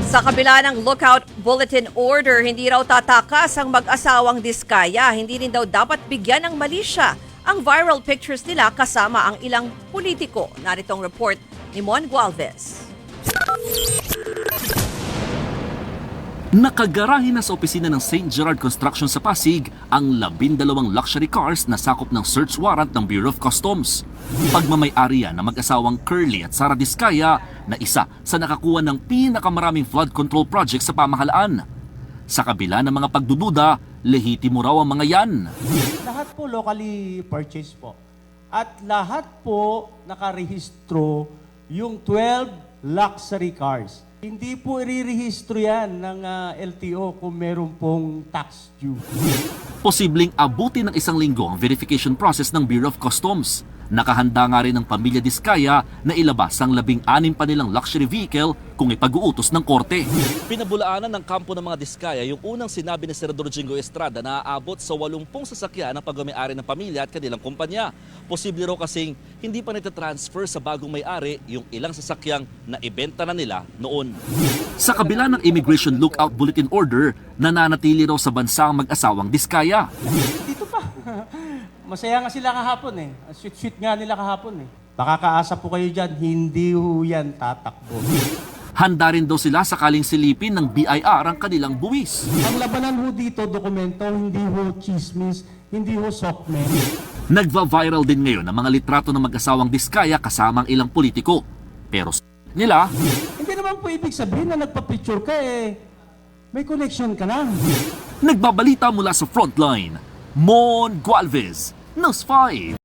Sa kabila ng lookout bulletin order, hindi raw tatakas ang mag-asawang Diskaya. Hindi rin daw dapat bigyan ng malisya ang viral pictures nila kasama ang ilang politiko. Narito ang report ni Mon Gualvez. Nakagarahe na sa opisina ng St. Gerard Construction sa Pasig ang 12 luxury cars na sakop ng search warrant ng Bureau of Customs. Pagmamay-ari yan ng mag-asawang Curly at Sara Diskaya na isa sa nakakuha ng pinakamaraming flood control project sa pamahalaan. Sa kabila ng mga pagdududa, lehitimo raw ang mga yan. Lahat po locally purchased po. At lahat po nakarehistro yung 12 luxury cars. Hindi po irirehistro yan ng LTO kung meron pong tax due. Posibleng abutin ng isang linggo ang verification process ng Bureau of Customs. Nakahanda nga rin ang pamilya Diskaya na ilabas ang 16 pa nilang luxury vehicle kung ipag-uutos ng korte. Pinabulaanan ng kampo ng mga Diskaya yung unang sinabi ni Senador Jingo Estrada na aabot sa 80 sasakyan ng pagmamay-ari ng pamilya at kanilang kumpanya. Posible raw kasing hindi pa nitatransfer sa bagong may-ari yung ilang sasakyang na ibenta na nila noon. Sa kabila ng Immigration Lookout Bulletin Order, nananatili raw sa bansa ang mag-asawang Diskaya. Dito pa. Masaya nga sila kahapon eh. Sweet-sweet nga nila kahapon eh. Baka kaasa po kayo dyan, hindi ho yan tatakbo. Handa rin daw sila sakaling silipin ng BIR ang kanilang buwis. Ang labanan ho dito, dokumento, hindi ho chismis, hindi ho sokmen. Nagva-viral din ngayon ang mga litrato ng mag-asawang Diskaya kasama ang ilang politiko. Pero nila, Hindi naman po ibig sabihin na nagpa-picture ka eh. May connection ka na. nagbabalita mula sa frontline. Mon Gualvez, News 5.